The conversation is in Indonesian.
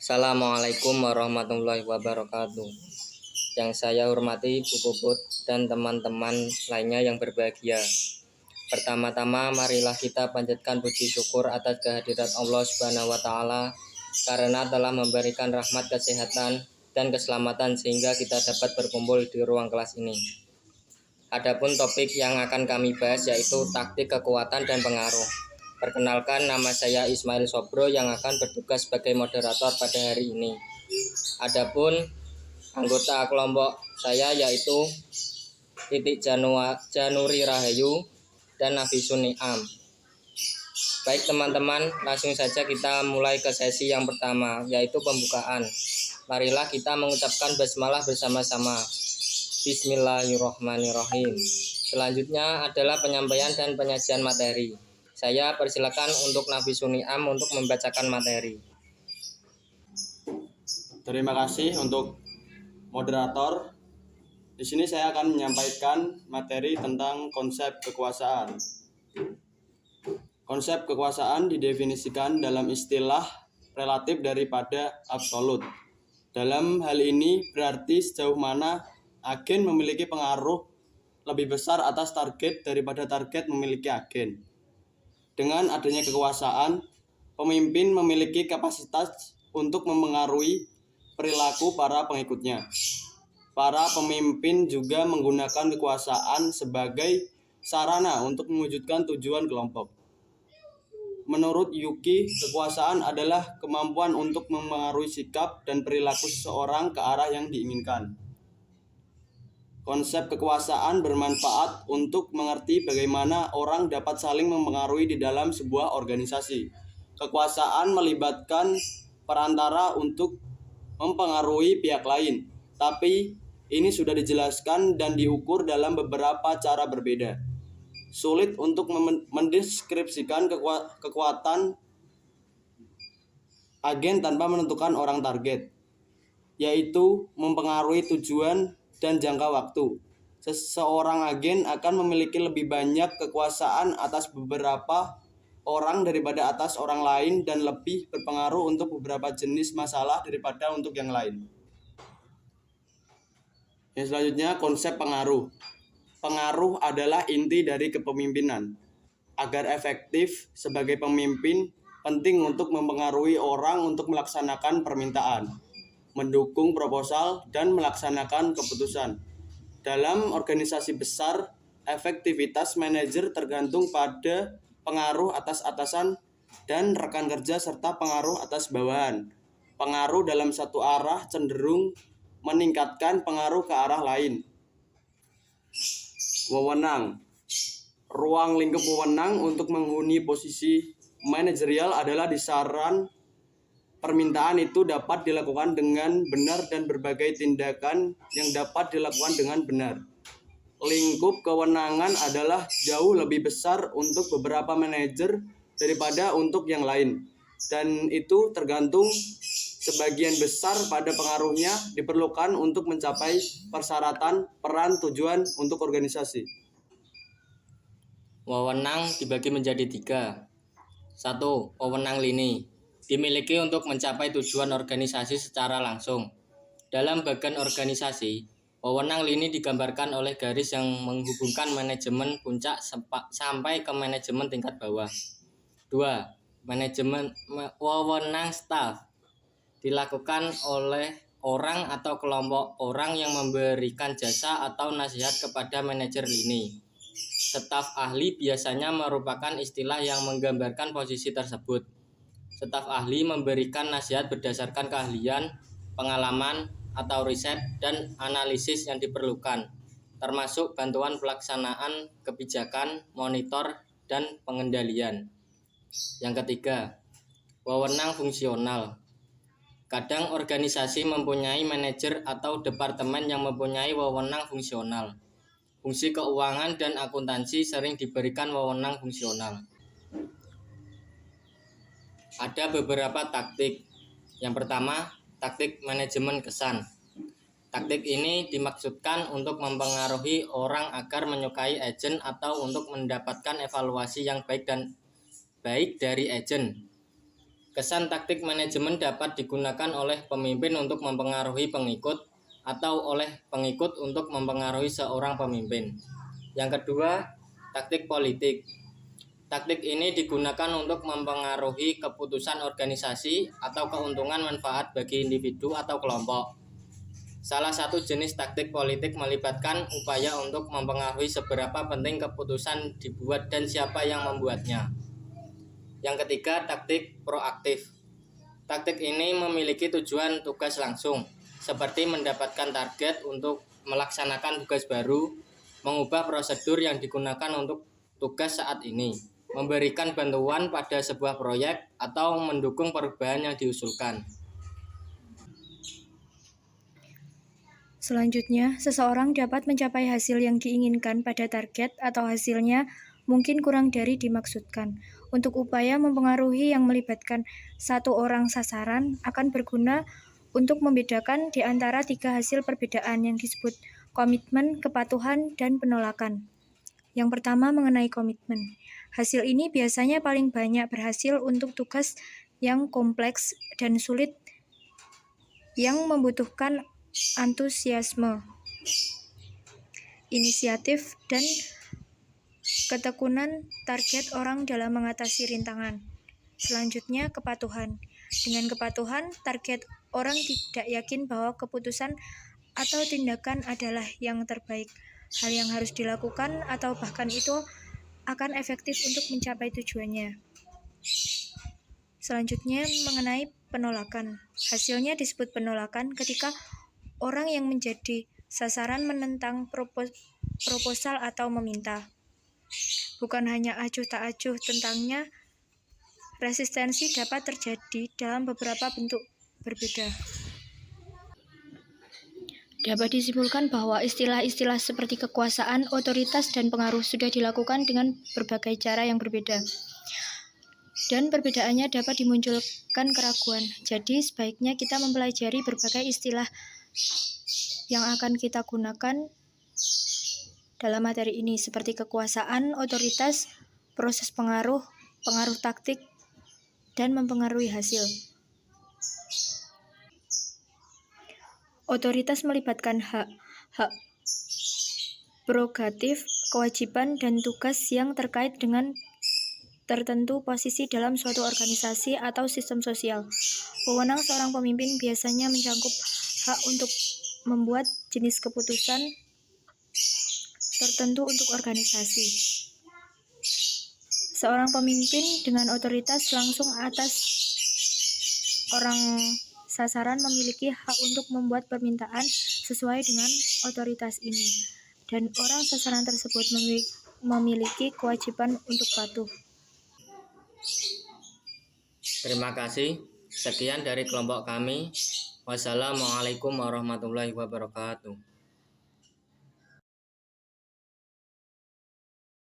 Assalamualaikum warahmatullahi wabarakatuh. Yang saya hormati Bu Puput dan teman-teman lainnya yang berbahagia. Pertama-tama marilah kita panjatkan puji syukur atas kehadirat Allah Subhanahu wa taala karena telah memberikan rahmat kesehatan dan keselamatan sehingga kita dapat berkumpul di ruang kelas ini. Adapun topik yang akan kami bahas yaitu taktik kekuatan dan pengaruh. Perkenalkan, nama saya Ismail Sobro yang akan bertugas sebagai moderator pada hari ini. Adapun anggota kelompok saya yaitu Titik Januri Rahayu dan Nafisun Ni'am. Baik teman-teman, langsung saja kita mulai ke sesi yang pertama, yaitu pembukaan. Marilah kita mengucapkan basmalah bersama-sama. Bismillahirrahmanirrahim. Selanjutnya adalah penyampaian dan penyajian materi. Saya persilakan untuk Nafisun Ni'am untuk membacakan materi. Terima kasih untuk moderator. Di sini saya akan menyampaikan materi tentang konsep kekuasaan. Konsep kekuasaan didefinisikan dalam istilah relatif daripada absolut. Dalam hal ini berarti sejauh mana agen memiliki pengaruh lebih besar atas target daripada target memiliki agen. Dengan adanya kekuasaan, pemimpin memiliki kapasitas untuk memengaruhi perilaku para pengikutnya. Para pemimpin juga menggunakan kekuasaan sebagai sarana untuk mewujudkan tujuan kelompok. Menurut Yuki, kekuasaan adalah kemampuan untuk memengaruhi sikap dan perilaku seseorang ke arah yang diinginkan. Konsep kekuasaan bermanfaat untuk mengerti bagaimana orang dapat saling mempengaruhi di dalam sebuah organisasi. Kekuasaan melibatkan perantara untuk mempengaruhi pihak lain, tapi ini sudah dijelaskan dan diukur dalam beberapa cara berbeda. Sulit untuk mendeskripsikan kekuatan agen tanpa menentukan orang target, yaitu mempengaruhi tujuan dan jangka waktu. Seseorang agen akan memiliki lebih banyak kekuasaan atas beberapa orang daripada atas orang lain dan lebih berpengaruh untuk beberapa jenis masalah daripada untuk yang lain. Yang selanjutnya, konsep pengaruh. Pengaruh adalah inti dari kepemimpinan. Agar efektif sebagai pemimpin, penting untuk mempengaruhi orang untuk melaksanakan permintaan, mendukung proposal, dan melaksanakan keputusan. Dalam organisasi besar, efektivitas manajer tergantung pada pengaruh atas atasan dan rekan kerja serta pengaruh atas bawahan. Pengaruh dalam satu arah cenderung meningkatkan pengaruh ke arah lain. Wewenang. Ruang lingkup wewenang untuk menghuni posisi manajerial adalah di saran permintaan itu dapat dilakukan dengan benar dan berbagai tindakan yang dapat dilakukan dengan benar. Lingkup kewenangan adalah jauh lebih besar untuk beberapa manajer daripada untuk yang lain, dan itu tergantung sebagian besar pada pengaruhnya diperlukan untuk mencapai persyaratan peran tujuan untuk organisasi. Wewenang dibagi menjadi 3. 1. Wewenang lini dimiliki untuk mencapai tujuan organisasi secara langsung. Dalam bagian organisasi, wewenang lini digambarkan oleh garis yang menghubungkan manajemen puncak sampai ke manajemen tingkat bawah. 2. Manajemen wewenang staf dilakukan oleh orang atau kelompok orang yang memberikan jasa atau nasihat kepada manajer lini. Staf ahli biasanya merupakan istilah yang menggambarkan posisi tersebut. Staf ahli memberikan nasihat berdasarkan keahlian, pengalaman, atau riset dan analisis yang diperlukan, termasuk bantuan pelaksanaan kebijakan, monitor, dan pengendalian. Yang ketiga, wewenang fungsional. Kadang organisasi mempunyai manajer atau departemen yang mempunyai wewenang fungsional. Fungsi keuangan dan akuntansi sering diberikan wewenang fungsional. Ada beberapa taktik. Yang pertama, taktik manajemen kesan. Taktik ini dimaksudkan untuk mempengaruhi orang agar menyukai agen atau untuk mendapatkan evaluasi yang baik dari agen. Kesan taktik manajemen dapat digunakan oleh pemimpin untuk mempengaruhi pengikut atau oleh pengikut untuk mempengaruhi seorang pemimpin. Yang kedua, taktik politik. Taktik ini digunakan untuk mempengaruhi keputusan organisasi atau keuntungan manfaat bagi individu atau kelompok. Salah satu jenis taktik politik melibatkan upaya untuk mempengaruhi seberapa penting keputusan dibuat dan siapa yang membuatnya. Yang ketiga, taktik proaktif. Taktik ini memiliki tujuan tugas langsung, seperti mendapatkan target untuk melaksanakan tugas baru, mengubah prosedur yang digunakan untuk tugas saat ini, memberikan bantuan pada sebuah proyek, atau mendukung perubahan yang diusulkan. Selanjutnya, seseorang dapat mencapai hasil yang diinginkan pada target atau hasilnya mungkin kurang dari dimaksudkan. Untuk upaya mempengaruhi yang melibatkan satu orang sasaran akan berguna untuk membedakan di antara 3 hasil perbedaan yang disebut komitmen, kepatuhan, dan penolakan. Yang pertama mengenai komitmen. Hasil ini biasanya paling banyak berhasil untuk tugas yang kompleks dan sulit yang membutuhkan antusiasme, inisiatif, dan ketekunan target orang dalam mengatasi rintangan. Selanjutnya, kepatuhan. Dengan kepatuhan, target orang tidak yakin bahwa keputusan atau tindakan adalah yang terbaik, hal yang harus dilakukan, atau bahkan itu akan efektif untuk mencapai tujuannya. Selanjutnya, mengenai penolakan. Hasilnya disebut penolakan ketika orang yang menjadi sasaran menentang proposal atau meminta. Bukan hanya acuh tak acuh tentangnya, resistensi dapat terjadi dalam beberapa bentuk berbeda. Dapat disimpulkan bahwa istilah-istilah seperti kekuasaan, otoritas, dan pengaruh sudah dilakukan dengan berbagai cara yang berbeda. Dan perbedaannya dapat dimunculkan keraguan. Jadi sebaiknya kita mempelajari berbagai istilah yang akan kita gunakan dalam materi ini, seperti kekuasaan, otoritas, proses pengaruh, pengaruh taktik, dan mempengaruhi hasil. Otoritas melibatkan hak prerogatif, kewajiban, dan tugas yang terkait dengan tertentu posisi dalam suatu organisasi atau sistem sosial. Wewenang seorang pemimpin biasanya mencakup hak untuk membuat jenis keputusan tertentu untuk organisasi. Seorang pemimpin dengan otoritas langsung atas orang sasaran memiliki hak untuk membuat permintaan sesuai dengan otoritas ini, dan orang sasaran tersebut memiliki kewajiban untuk patuh. Terima kasih. Sekian dari kelompok kami. Wassalamualaikum warahmatullahi wabarakatuh.